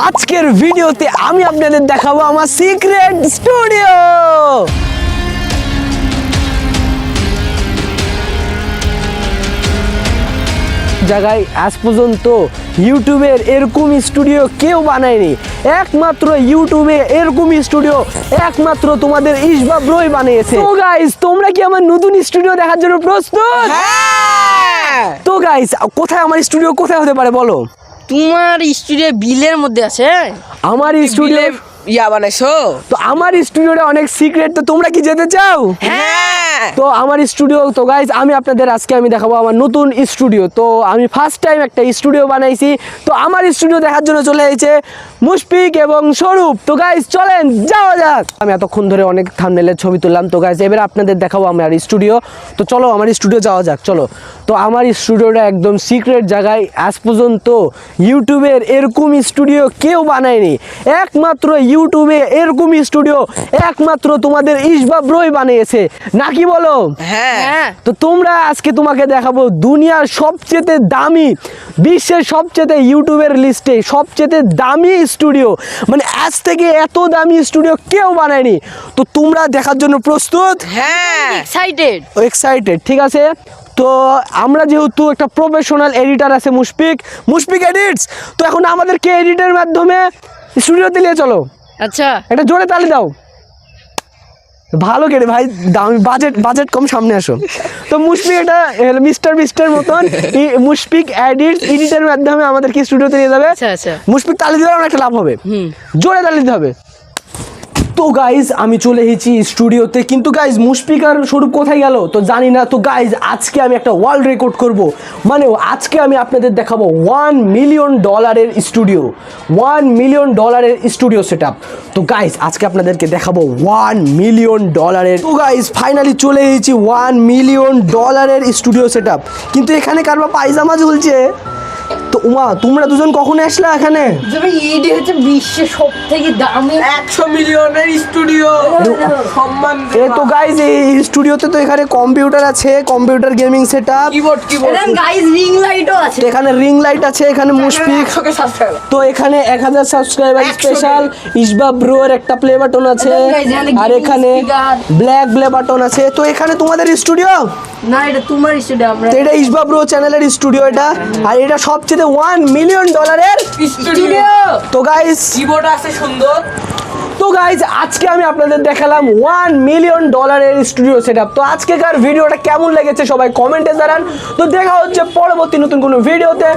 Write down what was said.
আজকের ভিডিওতে আমি আপনাদের দেখাবো আমার সিক্রেট স্টুডিও। জায়গায় আজ পর্যন্ত ইউটিউবের এরকম স্টুডিও কেউ বানায়নি, একমাত্র ইউটিউবে এরকম স্টুডিও একমাত্র তোমাদের ইসবা ব্রোই বানিয়েছে। তো গাইস, তোমরা কি আমার নতুন স্টুডিও দেখার জন্য প্রস্তুত? হ্যাঁ। তো গাইস, কোথায় আমার স্টুডিও কোথায় হতে পারে বলো? তোমার স্টুডিও বিলের মধ্যে আছে। আমার স্টুডিও ইয়া বানাইছো? তো আমার স্টুডিওটা অনেক সিক্রেট, তো তোমরা কি যেতে চাও? হ্যাঁ। তো আমার স্টুডিও, তো গাইজ আমি আপনাদের আজকে দেখাবো আমার নতুন স্টুডিও। তো আমি ফার্স্ট টাইম একটা স্টুডিও বানাইছি। তো আমার স্টুডিও দেখার জন্য চলে এসেছে মুশফিক এবং স্বরূপ। তো গাইজ চলেন যাওয়া যাক। আমি এতক্ষণ ধরে অনেক থাম্বনেলের ছবি তুললাম। তো গাইজ এবারে আপনাদের দেখাবো আমার স্টুডিও। তো চলো আমার স্টুডিও যাওয়া যাক, চলো। তো আমার স্টুডিওটা একদম সিক্রেট জায়গায়, আজ পর্যন্ত ইউটিউবের এরকম স্টুডিও কেউ বানায়নি, একমাত্র ইউটিউবে এরকম স্টুডিও একমাত্র তোমাদের ইসবা ব্রোই বানিয়েছে, নাকি বলো? হ্যাঁ। তো তোমরা আজকে তোমাকে দেখাবো দুনিয়ার সবচেয়ে দামি, বিশ্বের সবচেয়ে ইউটিউবের লিস্টে সবচেয়ে দামি স্টুডিও, মানে আজ থেকে এত দামি স্টুডিও কেউ বানায়নি। তো তোমরা দেখার জন্য প্রস্তুত? হ্যাঁ। এক্সাইটেড। ঠিক আছে। তো আমরা যেহেতু একটা প্রফেশনাল এডিটার আছে মুশফিক এডিটস, তো এখন আমাদেরকে এডিটের মাধ্যমে স্টুডিওতে নিয়ে চলো। আচ্ছা, একটা জোরে তালি দাও। ভালো করে ভাই, দামি বাজেট কম, সামনে আসো। তো মুশফিক এটা মিস্টার বিস্টের মতন মুশফিক এডিটের মাধ্যমে আমাদেরকে স্টুডিওতে নিয়ে যাবে। আচ্ছা। মুশফিক তালি দিলে আমার একটা লাভ হবে, জোরে তালি দিতে হবে। তো গাইজ আমি চলে এসেছি স্টুডিওতে, কিন্তু গাইজ মুশফিক আর স্বরূপ কোথায় গেল তো জানি না। তো গাইজ আজকে আমি একটা ওয়ার্ল্ড রেকর্ড করব, মানে আজকে আমি আপনাদের দেখাবো $1 million studio, $1 million studio set up. তো গাইজ আজকে আপনাদেরকে দেখাবো $1 মিলিয়ন। তো গাইজ ফাইনালি চলে এসেছি $1 মিলিয়ন স্টুডিও সেট আপ। কিন্তু এখানে কারবা পায়জামা ঝুলছে। তো তোমরা দুজন কখন আসলা এখানে? এইটা হচ্ছে বিশ্বের সবথেকে দামি 100 মিলিয়নের স্টুডিও সম্মান। তো গাইজ এই স্টুডিওতে তো এখানে কম্পিউটার আছে, computer gaming setup, keyboard guys ring লাইটও আছে। এখানে রিং লাইট আছে, এখানে মুশফিক। তো এখানে 1000 সাবস্ক্রাইবার স্পেশাল ইসবা ব্রোর একটা প্লে বাটন আছে, আর এখানে ব্ল্যাক প্লে বাটন আছে। তো এখানে তোমাদের স্টুডিও না, এটা তোমার স্টুডিও। আমরা এটা ইসবা ব্রো চ্যানেলের স্টুডিও এটা, আর এটা সবচেয়ে $1 মিলিয়ন স্টুডিও। তো গাইজ কিবোর্ড আছে সুন্দর। তো গাইজ আজকে আমি আপনাদের দেখালাম $1 মিলিয়ন স্টুডিও সেটআপ। তো আজকেকার ভিডিওটা কেমন লেগেছে সবাই কমেন্টে জানান। তো দেখা হচ্ছে পরবর্তী নতুন কোনো ভিডিওতে।